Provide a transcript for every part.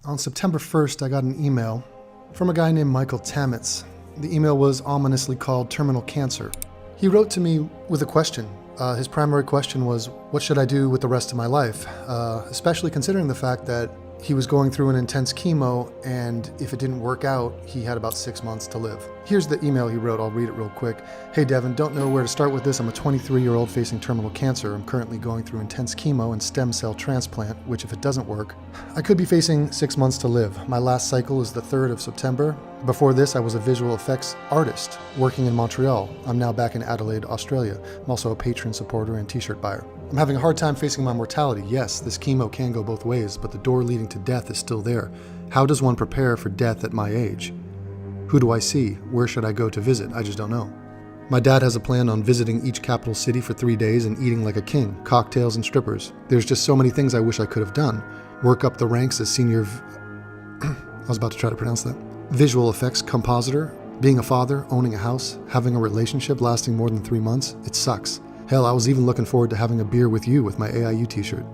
On September 1st, I got an email from a guy named Michael Tamits. The email was ominously called Terminal Cancer. He wrote to me with a question. His primary question was, what should I do with the rest of my life? Especially considering the fact that he was going through an intense chemo, and if it didn't work out, he had about 6 months to live. Here's the email he wrote. I'll read it real quick. Hey Devin, don't know where to start with this. I'm a 23-year-old facing terminal cancer. I'm currently going through intense chemo and stem cell transplant, which if it doesn't work, I could be facing 6 months to live. My last cycle is the 3rd of September. Before this, I was a visual effects artist working in Montreal. I'm now back in Adelaide, Australia. I'm also a patron supporter and t-shirt buyer. I'm having a hard time facing my mortality. Yes, this chemo can go both ways, but the door leading to death is still there. How does one prepare for death at my age? Who do I see? Where should I go to visit? I just don't know. My dad has a plan on visiting each capital city for 3 days and eating like a king, cocktails and strippers. There's just so many things I wish I could have done. Work up the ranks as senior I was about to try to pronounce that. Visual effects compositor, being a father, owning a house, having a relationship lasting more than 3 months. It sucks. Hell, I was even looking forward to having a beer with you with my AIU t-shirt.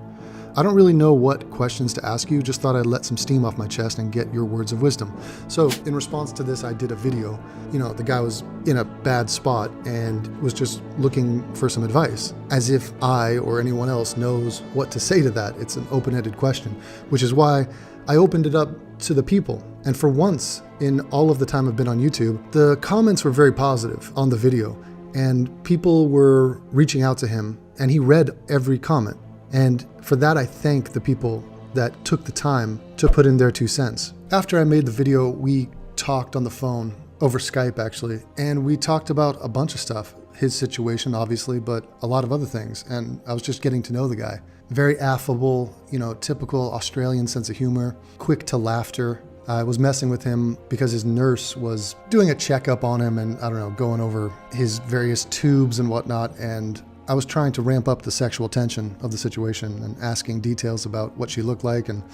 I don't really know what questions to ask you, just thought I'd let some steam off my chest and get your words of wisdom. So in response to this, I did a video. The guy was in a bad spot and was just looking for some advice, as if I or anyone else knows what to say to that. It's an open-ended question, which is why I opened it up to the people. And for once in all of the time I've been on YouTube, the comments were very positive on the video, and people were reaching out to him, and he read every comment. And for that, I thank the people that took the time to put in their 2 cents. After I made the video, we talked on the phone, over Skype actually, and we talked about a bunch of stuff. His situation, obviously, but a lot of other things. And I was just getting to know the guy. Very affable, typical Australian sense of humor, quick to laughter. I was messing with him because his nurse was doing a checkup on him and, going over his various tubes and whatnot. And I was trying to ramp up the sexual tension of the situation and asking details about what she looked like and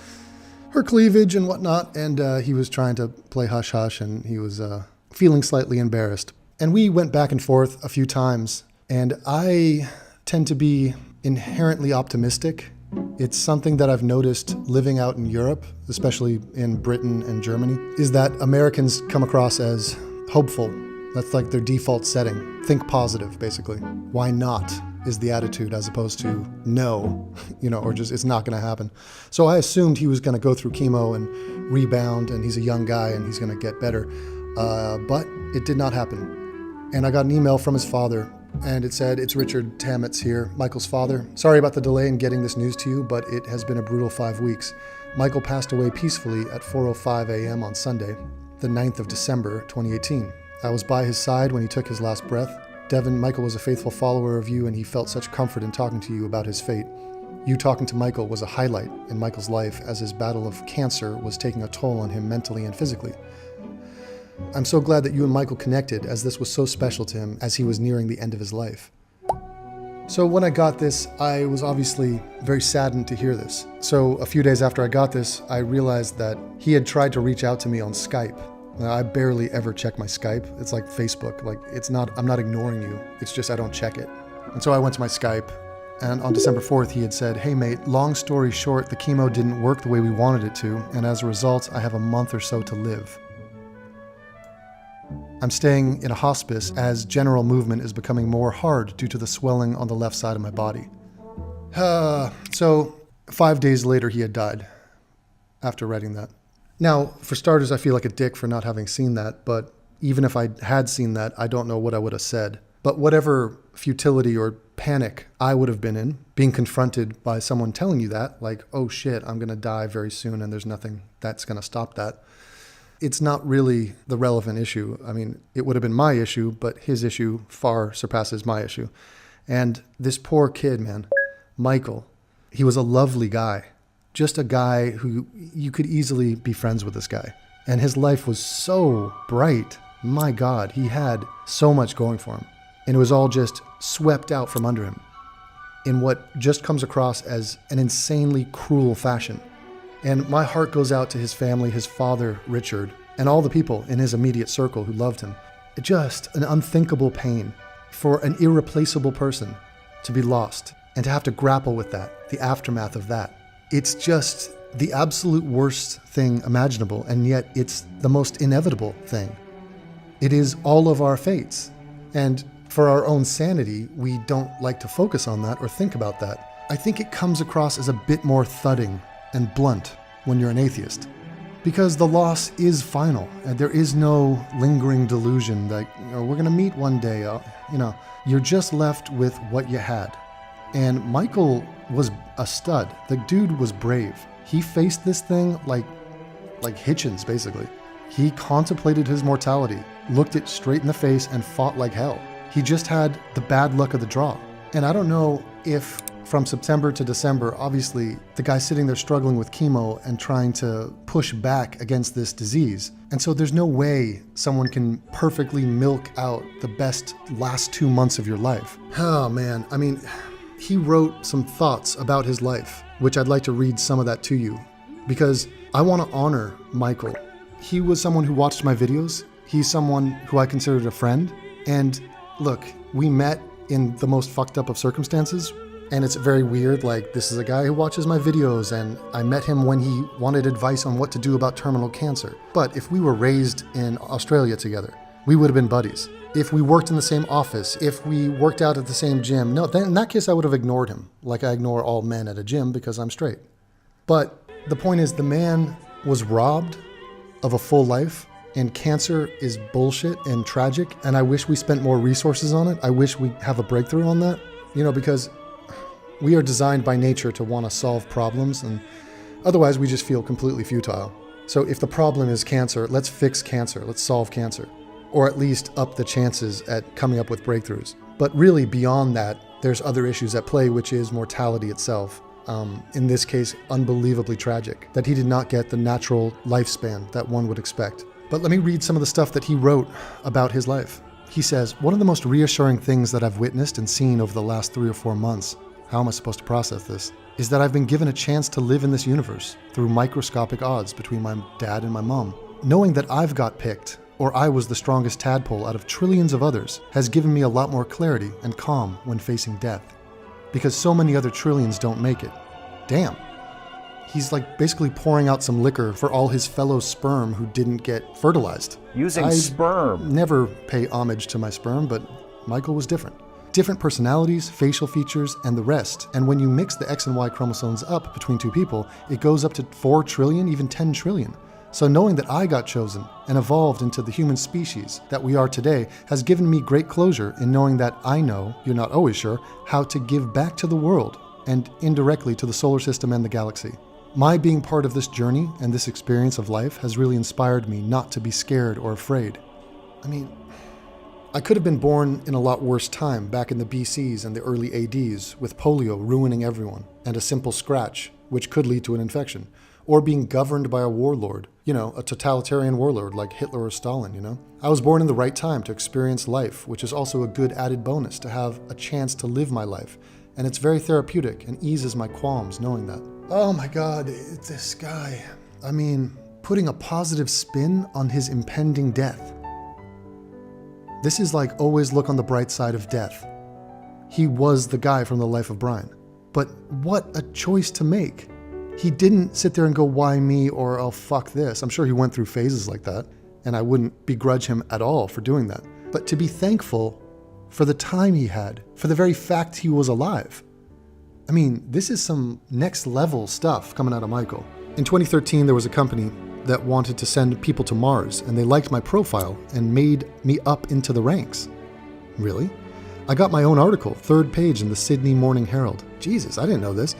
her cleavage and whatnot. And he was trying to play hush-hush, and he was feeling slightly embarrassed. And we went back and forth a few times, and I tend to be inherently optimistic. It's something that I've noticed living out in Europe, especially in Britain and Germany, is that Americans come across as hopeful. That's like their default setting. Think positive, basically. Why not is the attitude, as opposed to no, or just it's not going to happen. So I assumed he was going to go through chemo and rebound, and he's a young guy and he's going to get better. But it did not happen. And I got an email from his father, and it said, "It's Richard Tamits here, Michael's father. Sorry about the delay in getting this news to you, but it has been a brutal 5 weeks. Michael passed away peacefully at 4:05 a.m. on Sunday, the 9th of December, 2018. I was by his side when he took his last breath. Devin, Michael was a faithful follower of you, and he felt such comfort in talking to you about his fate. You talking to Michael was a highlight in Michael's life, as his battle of cancer was taking a toll on him mentally and physically. I'm so glad that you and Michael connected, as this was so special to him as he was nearing the end of his life." So when I got this, I was obviously very saddened to hear this. So a few days after I got this, I realized that he had tried to reach out to me on Skype. Now, I barely ever check my Skype. It's like Facebook. I'm not ignoring you. It's just I don't check it. And so I went to my Skype, and on December 4th, he had said, "Hey mate, long story short, the chemo didn't work the way we wanted it to, and as a result, I have a month or so to live. I'm staying in a hospice as general movement is becoming more hard due to the swelling on the left side of my body." So 5 days later, he had died after writing that. Now, for starters, I feel like a dick for not having seen that, but even if I had seen that, I don't know what I would have said. But whatever futility or panic I would have been in, being confronted by someone telling you that, like, oh shit, I'm going to die very soon and there's nothing that's going to stop that, it's not really the relevant issue. I mean, it would have been my issue, but his issue far surpasses my issue. And this poor kid, man, Michael, he was a lovely guy. Just a guy who you could easily be friends with this guy. And his life was so bright. My God, he had so much going for him. And it was all just swept out from under him in what just comes across as an insanely cruel fashion. And my heart goes out to his family, his father, Richard, and all the people in his immediate circle who loved him. Just an unthinkable pain for an irreplaceable person to be lost and to have to grapple with that, the aftermath of that. It's just the absolute worst thing imaginable, and yet it's the most inevitable thing. It is all of our fates. And for our own sanity, we don't like to focus on that or think about that. I think it comes across as a bit more thudding and blunt when you're an atheist. Because the loss is final, and there is no lingering delusion that, we're going to meet one day. You're just left with what you had. And Michael was a stud. The dude was brave. He faced this thing like Hitchens, basically. He contemplated his mortality, looked it straight in the face, and fought like hell. He just had the bad luck of the draw. And I don't know if from September to December, obviously, the guy's sitting there struggling with chemo and trying to push back against this disease. And so there's no way someone can perfectly milk out the best last 2 months of your life. Oh man, I mean, he wrote some thoughts about his life, which I'd like to read some of that to you, because I want to honor Michael. He was someone who watched my videos. He's someone who I considered a friend. And look, we met in the most fucked up of circumstances. And it's very weird, like, this is a guy who watches my videos, and I met him when he wanted advice on what to do about terminal cancer. But if we were raised in Australia together, we would have been buddies. If we worked in the same office, if we worked out at the same gym, no, then in that case I would have ignored him, like I ignore all men at a gym because I'm straight. But the point is, the man was robbed of a full life, and cancer is bullshit and tragic, and I wish we spent more resources on it. I wish we have a breakthrough on that, because we are designed by nature to want to solve problems, and otherwise we just feel completely futile. So if the problem is cancer, let's fix cancer, let's solve cancer, or at least up the chances at coming up with breakthroughs. But really beyond that, there's other issues at play, which is mortality itself. In this case, unbelievably tragic, that he did not get the natural lifespan that one would expect. But let me read some of the stuff that he wrote about his life. He says, "One of the most reassuring things that I've witnessed and seen over the last 3 or 4 months, how am I supposed to process this, is that I've been given a chance to live in this universe through microscopic odds between my dad and my mom. Knowing that I've got picked, or I was the strongest tadpole out of trillions of others, has given me a lot more clarity and calm when facing death. Because so many other trillions don't make it." Damn. He's like basically pouring out some liquor for all his fellow sperm who didn't get fertilized. Using sperm. Never pay homage to my sperm, but Michael was different. Different personalities, facial features, and the rest. And when you mix the X and Y chromosomes up between two people, it goes up to 4 trillion, even 10 trillion. So knowing that I got chosen and evolved into the human species that we are today has given me great closure in knowing that I know, you're not always sure, how to give back to the world and indirectly to the solar system and the galaxy. My being part of this journey and this experience of life has really inspired me not to be scared or afraid. I mean, I could have been born in a lot worse time, back in the BCs and the early ADs, with polio ruining everyone, and a simple scratch, which could lead to an infection, or being governed by a warlord, a totalitarian warlord like Hitler or Stalin, I was born in the right time to experience life, which is also a good added bonus to have a chance to live my life, and it's very therapeutic and eases my qualms knowing that. Oh my God, this guy. I mean, putting a positive spin on his impending death. This is like always look on the bright side of death. He was the guy from The Life of Brian. But what a choice to make. He didn't sit there and go, why me, or oh, fuck this. I'm sure he went through phases like that, and I wouldn't begrudge him at all for doing that. But to be thankful for the time he had, for the very fact he was alive. I mean, this is some next level stuff coming out of Michael. In 2013, there was a company that wanted to send people to Mars, and they liked my profile and made me up into the ranks. Really? I got my own article, 3rd page in the Sydney Morning Herald. Jesus, I didn't know this.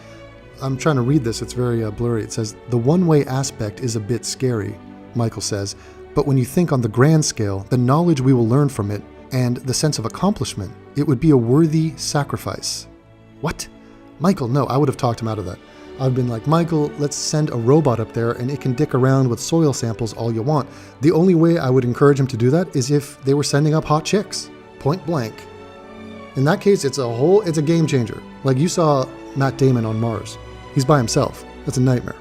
I'm trying to read this, it's very blurry. It says, "The one-way aspect is a bit scary," Michael says, "but when you think on the grand scale, the knowledge we will learn from it, and the sense of accomplishment, it would be a worthy sacrifice." What? Michael, no, I would have talked him out of that. I've been like, Michael, let's send a robot up there and it can dick around with soil samples all you want. The only way I would encourage him to do that is if they were sending up hot chicks, point blank. In that case, it's a game changer. Like you saw Matt Damon on Mars. He's by himself. That's a nightmare.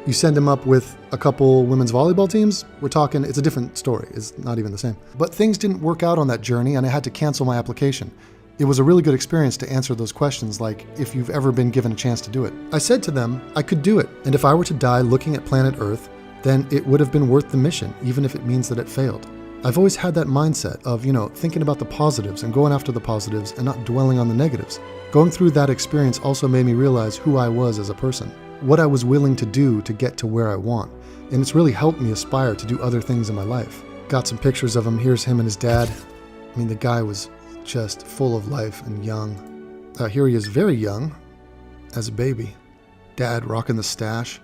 You send him up with a couple women's volleyball teams, we're talking, it's a different story. It's not even the same. But things didn't work out on that journey and I had to cancel my application. It was a really good experience to answer those questions, like if you've ever been given a chance to do it. I said to them I could do it, and if I were to die looking at planet Earth, then it would have been worth the mission, even if it means that it failed. I've always had that mindset of, thinking about the positives and going after the positives and not dwelling on the negatives. Going through that experience also made me realize who I was as a person, what I was willing to do to get to where I want, and it's really helped me aspire to do other things in my life. Got some pictures of him. Here's him and his dad. I mean, the guy was just full of life and young. Here he is very young, as a baby. Dad rocking the stash.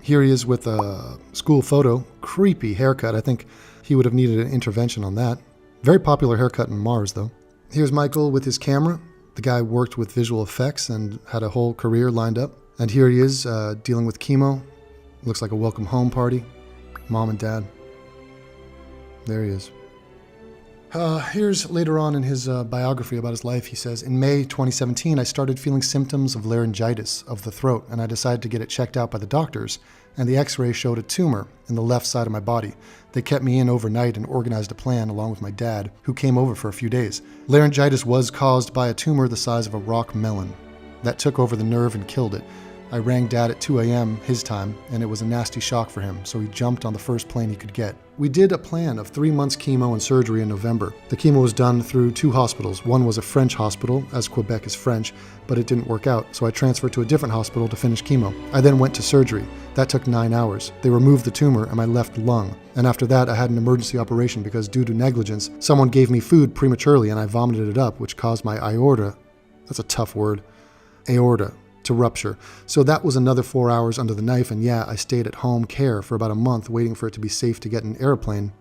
Here he is with a school photo. Creepy haircut. I think he would have needed an intervention on that. Very popular haircut in Mars, though. Here's Michael with his camera. The guy worked with visual effects and had a whole career lined up. And here he is dealing with chemo. Looks like a welcome home party. Mom and dad. There he is. Here's later on in his biography about his life. He says, in May 2017, I started feeling symptoms of laryngitis of the throat, and I decided to get it checked out by the doctors, and the x-ray showed a tumor in the left side of my body. They kept me in overnight and organized a plan along with my dad, who came over for a few days. Laryngitis was caused by a tumor the size of a rock melon that took over the nerve and killed it. I rang Dad at 2 a.m. his time, and it was a nasty shock for him, so he jumped on the first plane he could get. We did a plan of 3 months chemo and surgery in November. The chemo was done through 2 hospitals. One was a French hospital, as Quebec is French, but it didn't work out, so I transferred to a different hospital to finish chemo. I then went to surgery. That took 9 hours. They removed the tumor and my left lung. And after that, I had an emergency operation because due to negligence, someone gave me food prematurely and I vomited it up, which caused my aorta, that's a tough word, aorta, to rupture. So that was another 4 hours under the knife, and yeah, I stayed at home care for about a month waiting for it to be safe to get an airplane.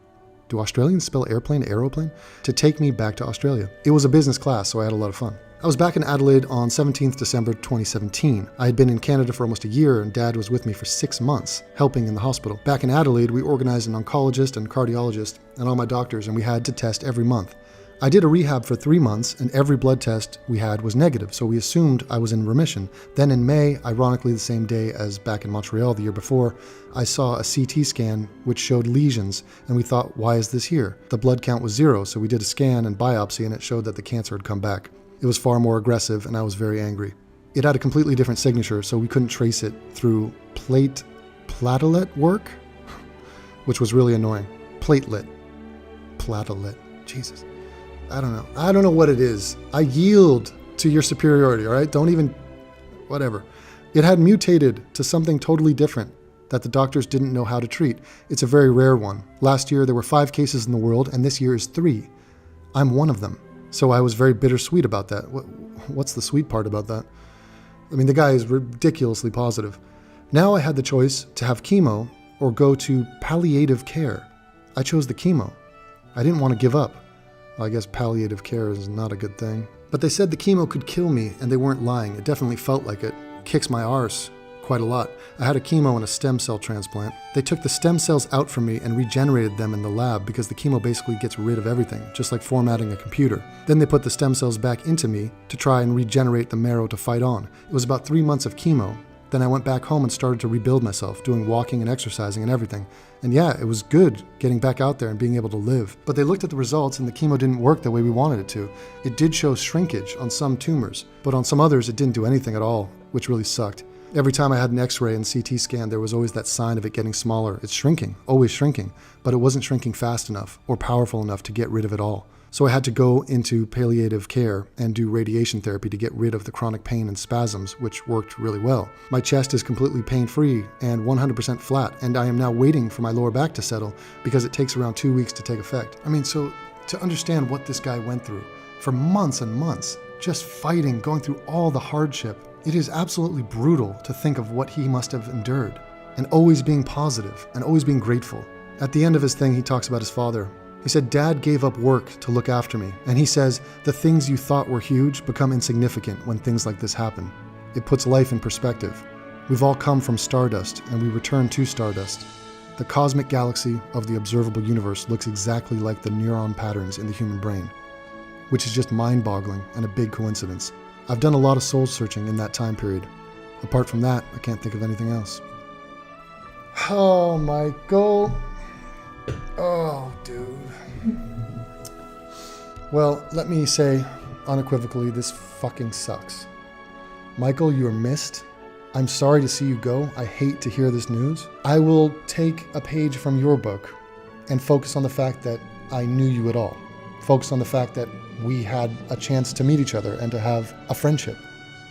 Do Australians spell airplane, aeroplane? To take me back to Australia. It was a business class, so I had a lot of fun. I was back in Adelaide on 17th December 2017. I had been in Canada for almost a year, and Dad was with me for 6 months, helping in the hospital. Back in Adelaide, we organized an oncologist and cardiologist and all my doctors, and we had to test every month. I did a rehab for 3 months, and every blood test we had was negative, so we assumed I was in remission. Then in May, ironically the same day as back in Montreal the year before, I saw a CT scan which showed lesions, and we thought, why is this here? The blood count was 0, so we did a scan and biopsy, and it showed that the cancer had come back. It was far more aggressive, and I was very angry. It had a completely different signature, so we couldn't trace it through platelet work, which was really annoying. Platelet. Jesus. I don't know what it is. I yield to your superiority, all right? Don't even, whatever. It had mutated to something totally different that the doctors didn't know how to treat. It's a very rare one. Last year, there were 5 cases in the world, and this year is 3. I'm one of them. So I was very bittersweet about that. What's the sweet part about that? I mean, the guy is ridiculously positive. Now I had the choice to have chemo or go to palliative care. I chose the chemo. I didn't want to give up. Well, I guess palliative care is not a good thing. But they said the chemo could kill me, and they weren't lying. It definitely felt like it. Kicks my arse quite a lot. I had a chemo and a stem cell transplant. They took the stem cells out from me and regenerated them in the lab because the chemo basically gets rid of everything, just like formatting a computer. Then they put the stem cells back into me to try and regenerate the marrow to fight on. It was about 3 months of chemo. Then I went back home and started to rebuild myself, doing walking and exercising and everything. And yeah, it was good getting back out there and being able to live. But they looked at the results and the chemo didn't work the way we wanted it to. It did show shrinkage on some tumors, but on some others it didn't do anything at all, which really sucked. Every time I had an x-ray and CT scan, there was always that sign of it getting smaller. It's shrinking, always shrinking, but it wasn't shrinking fast enough or powerful enough to get rid of it all. So I had to go into palliative care and do radiation therapy to get rid of the chronic pain and spasms, which worked really well. My chest is completely pain-free and 100% flat, and I am now waiting for my lower back to settle because it takes around 2 weeks to take effect. I mean, so to understand what this guy went through for months and months, just fighting, going through all the hardship, it is absolutely brutal to think of what he must have endured, and always being positive and always being grateful. At the end of his thing, he talks about his father. He said, Dad gave up work to look after me. And he says, the things you thought were huge become insignificant when things like this happen. It puts life in perspective. We've all come from stardust, and we return to stardust. The cosmic galaxy of the observable universe looks exactly like the neuron patterns in the human brain, which is just mind-boggling and a big coincidence. I've done a lot of soul searching in that time period. Apart from that, I can't think of anything else. Oh, Michael. Oh, dude. Well, let me say unequivocally, this fucking sucks. Michael, you are missed. I'm sorry to see you go. I hate to hear this news. I will take a page from your book and focus on the fact that I knew you at all. Focus on the fact that we had a chance to meet each other and to have a friendship.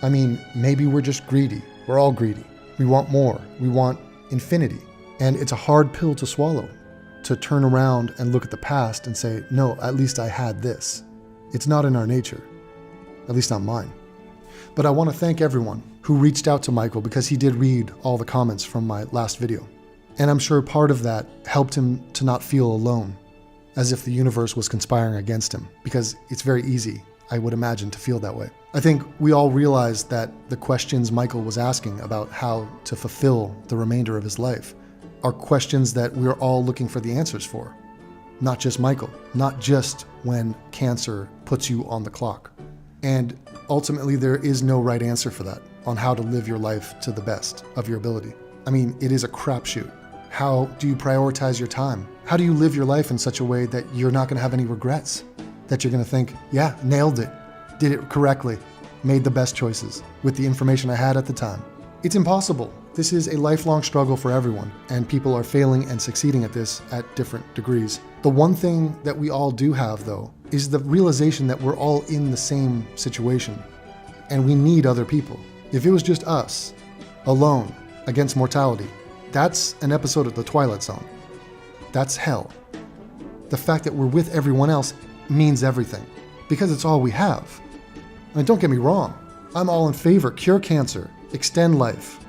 I mean, maybe we're just greedy. We're all greedy. We want more. We want infinity. And it's a hard pill to swallow, to turn around and look at the past and say, no, at least I had this. It's not in our nature, at least not mine. But I want to thank everyone who reached out to Michael, because he did read all the comments from my last video. And I'm sure part of that helped him to not feel alone, as if the universe was conspiring against him, because it's very easy, I would imagine, to feel that way. I think we all realized that the questions Michael was asking about how to fulfill the remainder of his life are questions that we're all looking for the answers for. Not just Michael, not just when cancer puts you on the clock. And ultimately, there is no right answer for that, on how to live your life to the best of your ability. I mean, it is a crapshoot. How do you prioritize your time? How do you live your life in such a way that you're not going to have any regrets? That you're going to think, yeah, nailed it, did it correctly, made the best choices with the information I had at the time. It's impossible. This is a lifelong struggle for everyone, and people are failing and succeeding at this at different degrees. The one thing that we all do have, though, is the realization that we're all in the same situation, and we need other people. If it was just us, alone, against mortality, that's an episode of The Twilight Zone. That's hell. The fact that we're with everyone else means everything, because it's all we have. I mean, don't get me wrong. I'm all in favor. Cure cancer, extend life,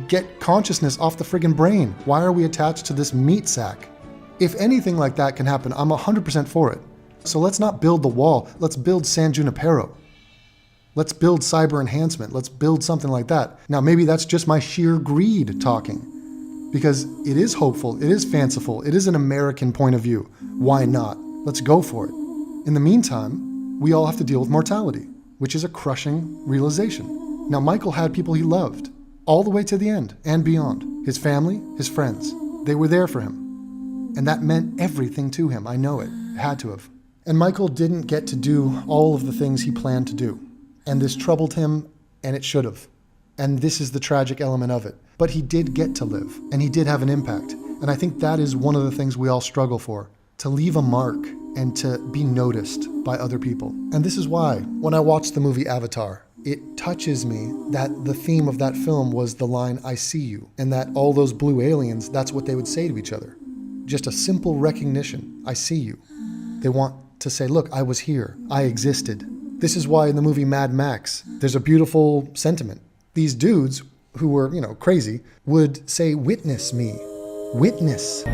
get consciousness off the friggin' brain. Why are we attached to this meat sack? If anything like that can happen, I'm 100% for it. So let's not build the wall. Let's build San Junipero. Let's build cyber enhancement. Let's build something like that. Now, maybe that's just my sheer greed talking, because it is hopeful, it is fanciful, it is an American point of view. Why not? Let's go for it. In the meantime, we all have to deal with mortality, which is a crushing realization. Now, Michael had people he loved all the way to the end and beyond. His family, his friends, they were there for him. And that meant everything to him. I know it. It had to have. And Michael didn't get to do all of the things he planned to do. And this troubled him, and it should have. And this is the tragic element of it. But he did get to live, and he did have an impact. And I think that is one of the things we all struggle for, to leave a mark and to be noticed by other people. And this is why, when I watched the movie Avatar, it touches me that the theme of that film was the line, "I see you," and that all those blue aliens, that's what they would say to each other. Just a simple recognition, I see you. They want to say, look, I was here, I existed. This is why in the movie Mad Max, there's a beautiful sentiment. These dudes who were, crazy, would say, witness me, witness.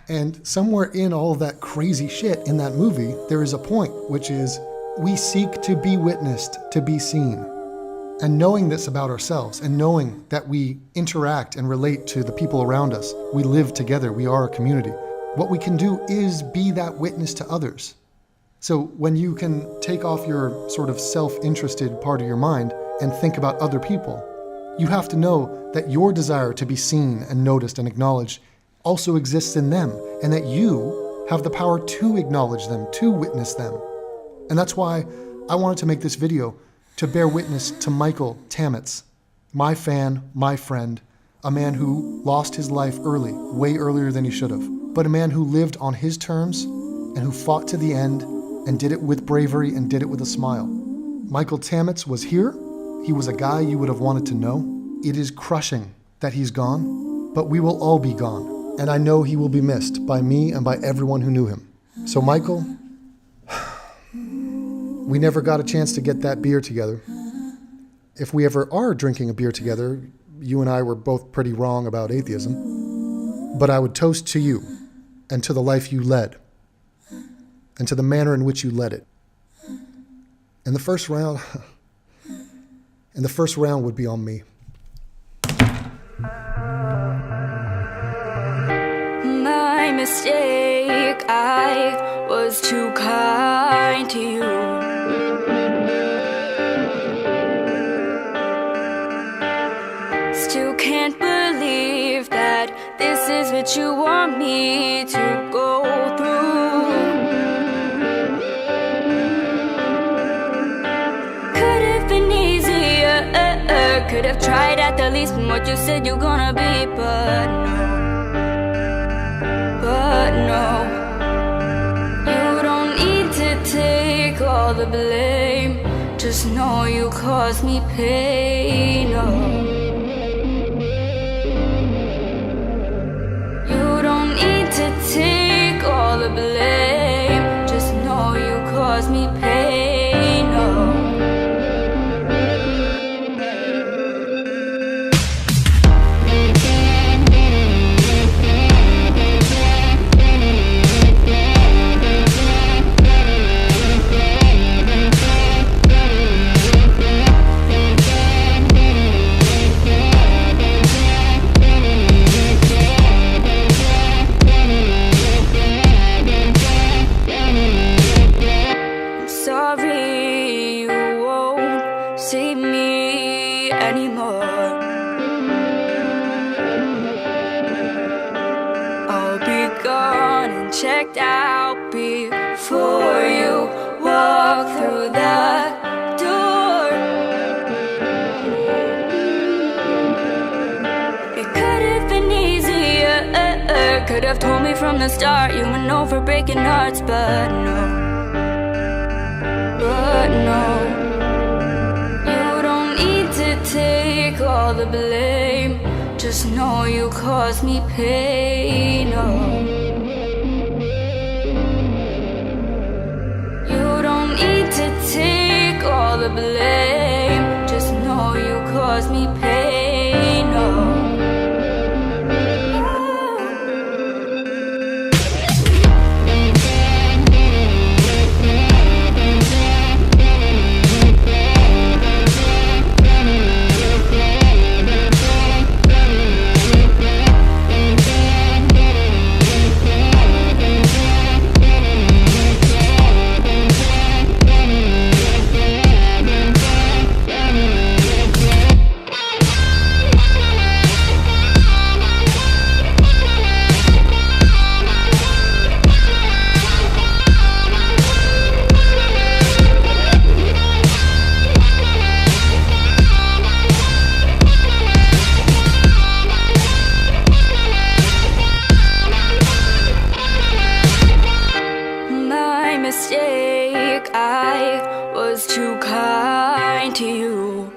And somewhere in all that crazy shit in that movie, there is a point, which is we seek to be witnessed, to be seen. And knowing this about ourselves, and knowing that we interact and relate to the people around us, we live together, we are a community. What we can do is be that witness to others. So when you can take off your sort of self-interested part of your mind and think about other people, you have to know that your desire to be seen and noticed and acknowledged also exists in them, and that you have the power to acknowledge them, to witness them. And that's why I wanted to make this video, to bear witness to Michael Tamits, my fan, my friend, a man who lost his life early, way earlier than he should have, but a man who lived on his terms and who fought to the end and did it with bravery and did it with a smile. Michael Tamits was here. He was a guy you would have wanted to know. It is crushing that he's gone, but we will all be gone. And I know he will be missed by me and by everyone who knew him. So Michael, we never got a chance to get that beer together. If we ever are drinking a beer together, you and I were both pretty wrong about atheism. But I would toast to you and to the life you led and to the manner in which you led it. And the first round would be on me. My mistake, I was too kind to you. Still can't believe that this is what you want me to go through. Could have been easier, could have tried at the least from what you said you're gonna be, but no, you don't need to take all the blame. Just know you caused me pain, no. Take all the blame. Just know you caused me pain, oh. Sorry, you won't see me anymore. I'll be gone and checked out before you walk through the door. It could have been easier, could have told me from the start you were known for breaking hearts, but no. But no, you don't need to take all the blame. Just know you caused me pain, oh. You don't need to take all the blame. Just know you caused me pain, oh. Mistake, I was too kind to you.